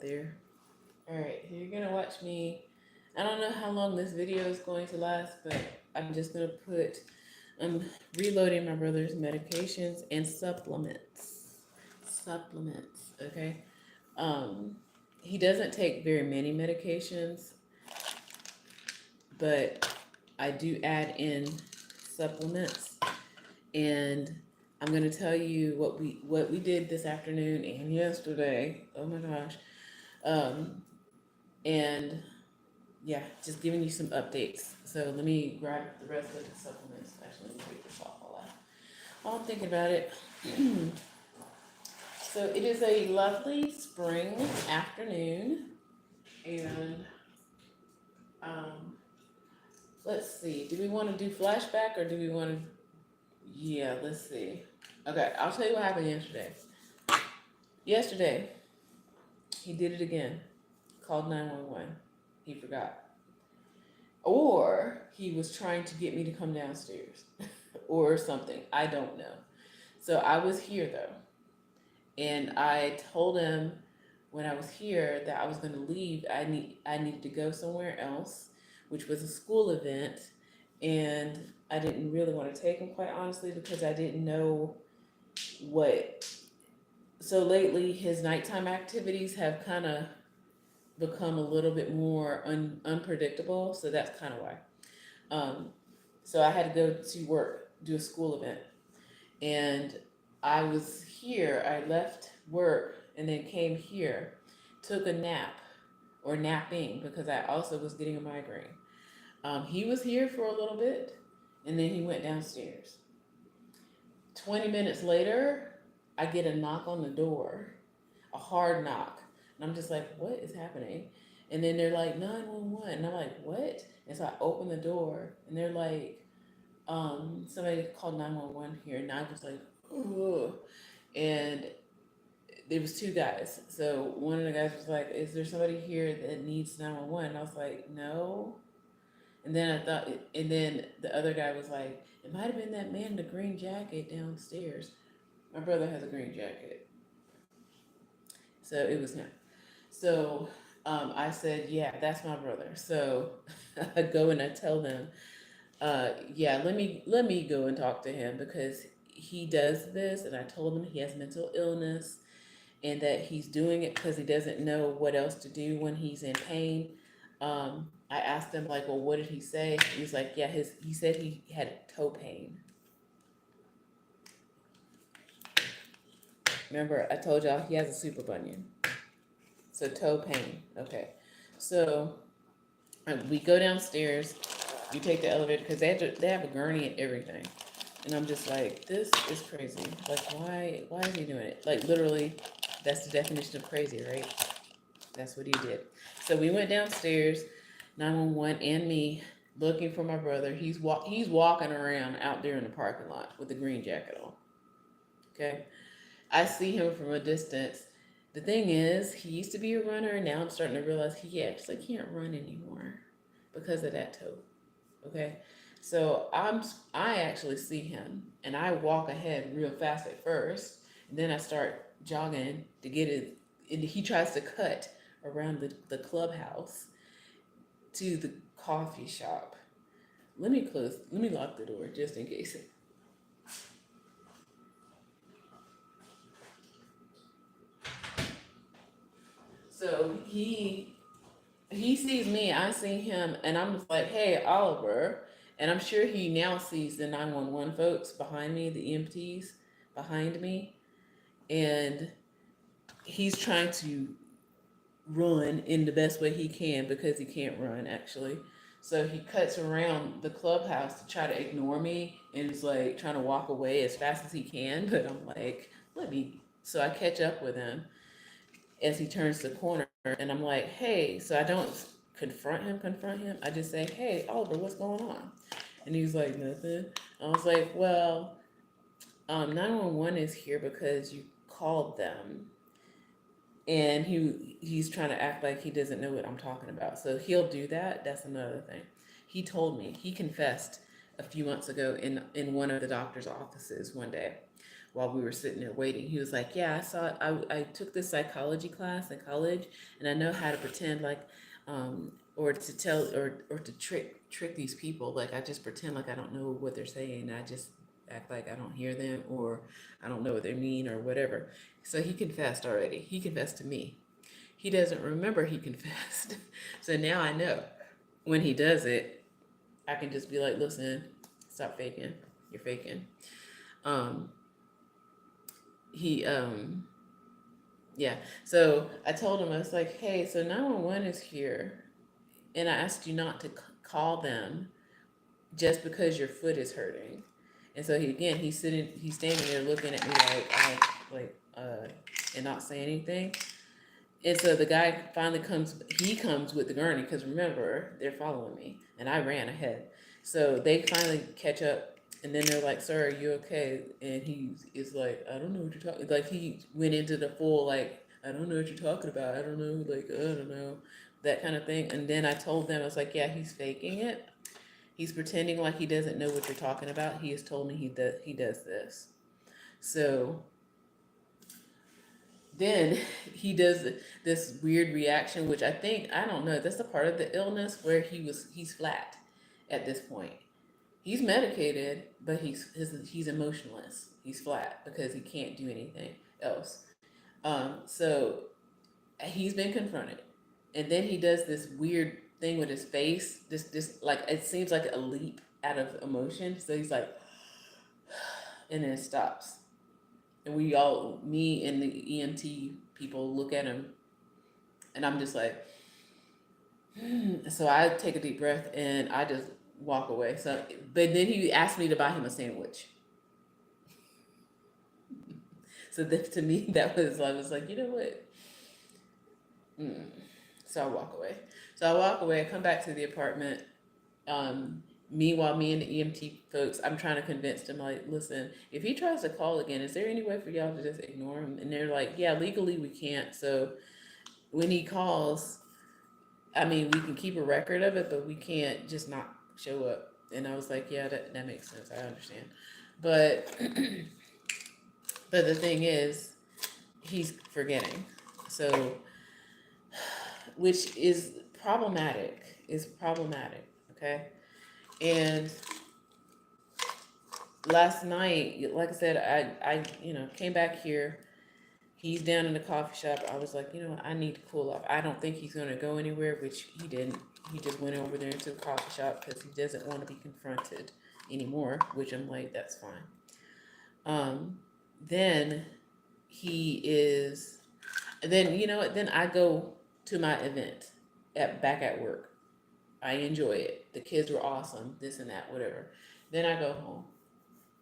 there. All right, so you're gonna watch me. I don't know how long this video is going to last, but I'm just gonna put. I'm reloading my brother's medications and supplements. Supplements, okay. Um, he doesn't take very many medications, but I do add in supplements, and I'm gonna tell you what we did this afternoon and yesterday. Oh my gosh. Um, and yeah, just giving you some updates. So let me grab the rest of the supplements. Actually, let me take this off while I'm thinking about it. So it is a lovely spring afternoon, and um, let's see. Do we want to do flashback or do we want to? Yeah, let's see. Okay, I'll tell you what happened yesterday. Yesterday, he did it again. Called 911. He forgot. Or he was trying to get me to come downstairs or something. I don't know. So I was here though. And I told him when I was here that I was going to leave. I needed to go somewhere else, which was a school event, and I didn't really want to take him, quite honestly, because I didn't know what. So lately, his nighttime activities have kind of become a little bit more unpredictable. So that's kind of why. Um, so I had to go to work, do a school event, and I was here. I left work and then came here, took a nap or napping because I also was getting a migraine. He was here for a little bit, and then he went downstairs. 20 minutes later, I get a knock on the door, a hard knock. And I'm just like, what is happening? And then they're like, 911. And I'm like, what? And so I open the door, and they're like, somebody called 911 here. And I was like, ugh. And there was two guys. So one of the guys was like, is there somebody here that needs 911? And I was like, no. And then I thought, and then the other guy was like, it might have been that man in the green jacket downstairs. My brother has a green jacket. So it was him. So I said, yeah, that's my brother. So I go and I tell them, yeah, let me go and talk to him because he does this, and I told him he has mental illness and that he's doing it because he doesn't know what else to do when he's in pain. I asked him like, well, what did he say? He's like, yeah, he said he had toe pain. Remember, I told y'all he has a super bunion. So toe pain. Okay. So we go downstairs. We take the elevator because they have a gurney and everything. And I'm just like, this is crazy. Like, why is he doing it? Like, literally, that's the definition of crazy, right? That's what he did. So we went downstairs, 911 and me, looking for my brother. He's walking around out there in the parking lot with the green jacket on. Okay. I see him from a distance. The thing is, he used to be a runner, and now I'm starting to realize he actually can't run anymore because of that toe. Okay, so I actually see him, and I walk ahead real fast at first, and then I start jogging to get it. And he tries to cut around the clubhouse to the coffee shop. Let me lock the door just in case. So he sees me, I see him, and I'm just like, hey, Oliver. And I'm sure he now sees the 911 folks behind me, the EMTs behind me. And he's trying to run in the best way he can because he can't run, actually. So he cuts around the clubhouse to try to ignore me and is like trying to walk away as fast as he can. But I'm like, let me. So I catch up with him as he turns the corner, and I'm like, hey. So I don't confront him. I just say, hey, Oliver, what's going on? And he's like, nothing. I was like, well, 911 is here because you called them. And he's trying to act like he doesn't know what I'm talking about. So he'll do that. That's another thing. He told me, he confessed a few months ago in one of the doctor's offices one day while we were sitting there waiting. He was like, "Yeah, I took this psychology class in college, and I know how to pretend like, or to tell, or to trick these people. Like I just pretend like I don't know what they're saying. I just act like I don't hear them, or I don't know what they mean, or whatever." So he confessed already. He confessed to me. He doesn't remember he confessed. So now I know when he does it, I can just be like, "Listen, stop faking. You're faking." Um, he Yeah. So I told him, I was like, "Hey, so 911 is here, and I asked you not to call them just because your foot is hurting." And so he's standing there looking at me and not saying anything. And so the guy finally comes with the gurney, because remember, they're following me, and I ran ahead. So they finally catch up, and then they're like, "Sir, are you okay?" And he is like, "I don't know what you're talking." Like he went into the full like, "I don't know what you're talking about. I don't know, like I don't know," that kind of thing. And then I told them, I was like, "Yeah, he's faking it. He's pretending like he doesn't know what you're talking about. He has told me he does this." So then he does this weird reaction, which I don't know, that's the part of the illness where he's flat at this point. He's medicated, but he's emotionless. He's flat because he can't do anything else. So he's been confronted, and then he does this weird thing with his face. This like it seems like a leap out of emotion. So he's like, and then it stops, and me and the EMT people look at him, and I'm just like, so I take a deep breath and I just walk away. So, but then he asked me to buy him a sandwich. So that, to me, I was like, you know what? So I walk away. So I walk away. I come back to the apartment. Meanwhile, me and the EMT folks, I'm trying to convince them, like, "Listen, if he tries to call again, is there any way for y'all to just ignore him?" And they're like, "Yeah, legally we can't. So when he calls, I mean, we can keep a record of it, but we can't just not show up." And I was like, "Yeah, that makes sense. I understand." But but the thing is, he's forgetting. So, which is problematic. Is problematic. Okay. And last night, like I said, I came back here. He's down in the coffee shop. I was like, I need to cool off. I don't think he's going to go anywhere, which he didn't. He just went over there to the coffee shop because he doesn't want to be confronted anymore, which I'm like, that's fine. Then he is, then, you know what? Then I go to my event back at work. I enjoy it. The kids were awesome, this and that, whatever. Then I go home,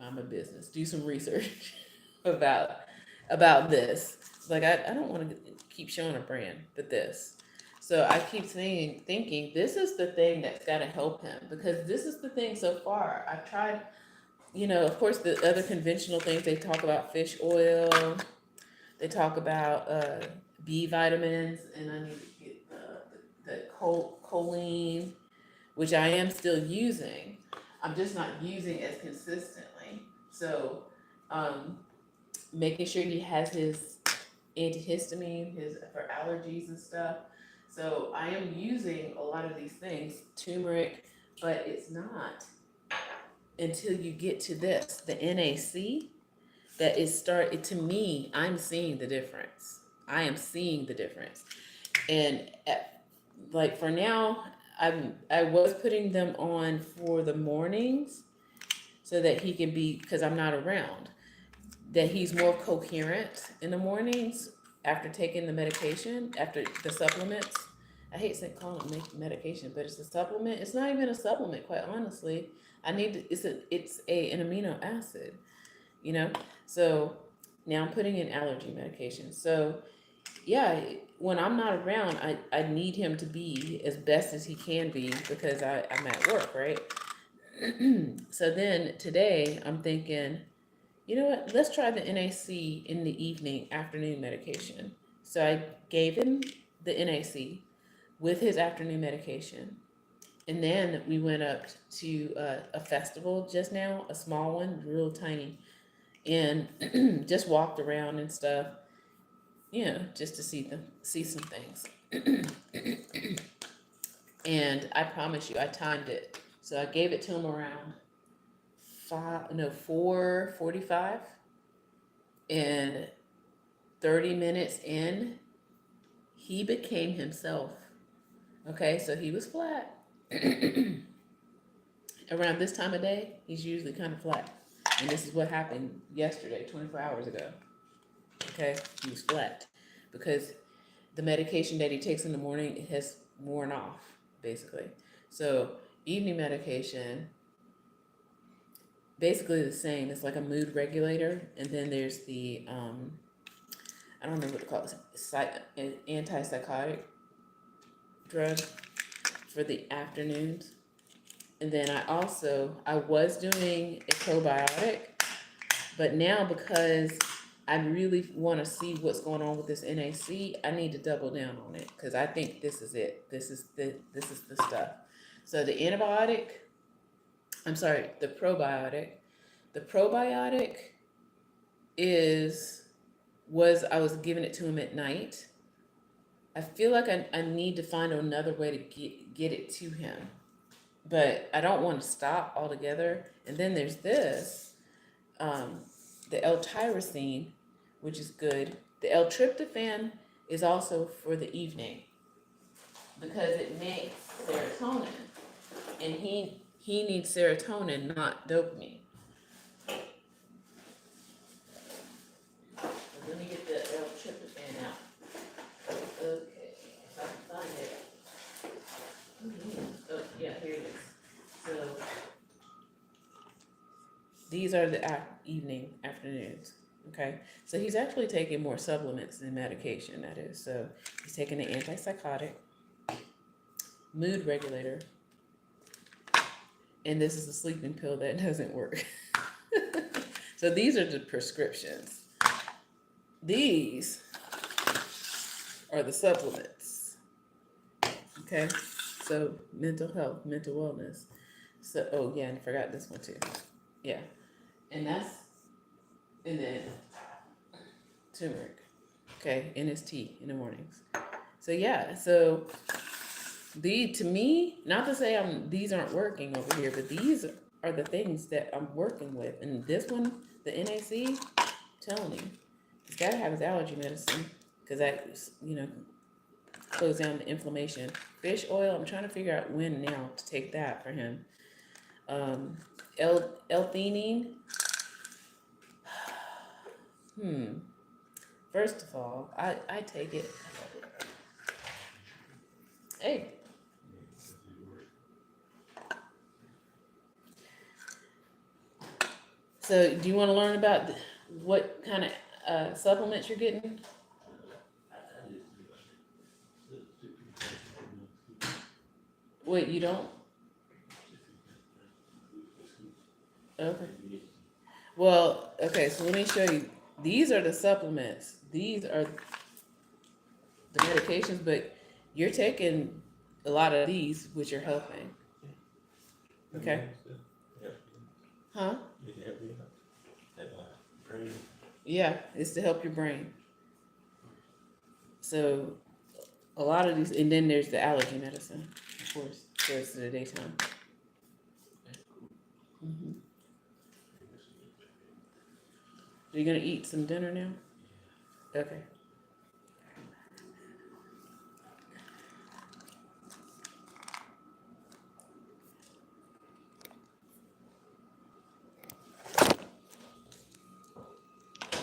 mind my business, do some research about this. Like I don't want to keep showing a brand, but this. So I keep thinking this is the thing that's got to help him, because this is the thing so far. I've tried, of course, the other conventional things they talk about: fish oil, they talk about B vitamins, and I need to get the choline, which I am still using. I'm just not using as consistently. So, making sure he has his antihistamine, his for allergies and stuff. So I am using a lot of these things, turmeric, but it's not until you get to this, the NAC, that is to me, I'm seeing the difference. I am seeing the difference. And like for now, I was putting them on for the mornings so that he can be, because I'm not around, that he's more coherent in the mornings after taking the medication, after the supplements. I hate saying calling it medication, but it's a supplement. It's not even a supplement, quite honestly. It's an amino acid, you know. So now I'm putting in allergy medication. So yeah, when I'm not around, I need him to be as best as he can be, because I'm at work, right? So then today I'm thinking, you know what? Let's try the NAC in the afternoon medication. So I gave him the NAC with his afternoon medication. And then we went up to a festival just now, a small one, real tiny. and just walked around and stuff, just to see some things. And I promise you, I timed it. So I gave it to him around 4:45, and 30 minutes in, he became himself. Okay, so he was flat. Around this time of day, he's usually kind of flat. And this is what happened yesterday, 24 hours ago. Okay, he was flat because the medication that he takes in the morning has worn off, basically. So evening medication, basically the same. It's like a mood regulator, and then there's the I don't know what to call it, antipsychotic drug for the afternoons. And then I was doing a probiotic, but now because I really want to see what's going on with this NAC, I need to double down on it because I think this is it. This is the stuff. So the probiotic. The probiotic I was giving it to him at night. I feel like I need to find another way to get it to him, but I don't want to stop altogether. And then there's this, the L-tyrosine, which is good. The L-tryptophan is also for the evening because it makes serotonin, and he needs serotonin, not dopamine. So let me get the L-tryptophan out. Okay, if I can find it. Oh, yeah, here it is. So these are the afternoons. Okay, so he's actually taking more supplements than medication, that is. So he's taking an antipsychotic, mood regulator, and this is a sleeping pill that doesn't work. So these are the prescriptions. These are the supplements. Okay, so mental health, mental wellness. So, oh yeah, and I forgot this one too. Yeah, and then turmeric. Okay, in his tea in the mornings. So yeah, so to me, not to say these aren't working over here, but these are the things that I'm working with. And this one, the NAC, telling you, he's got to have his allergy medicine because that, slows down the inflammation. Fish oil, I'm trying to figure out when now to take that for him. L-theanine. First of all, I take it. Hey. So, do you want to learn about what kind of supplements you're getting? Wait, you don't? Okay. Well, okay, so let me show you. These are the supplements. These are the medications, but you're taking a lot of these, which are helping. Okay? Huh? Yeah, it's to help your brain. So, a lot of these, and then there's the allergy medicine, of course, so it's in the daytime. Mm-hmm. Are you gonna eat some dinner now? Okay.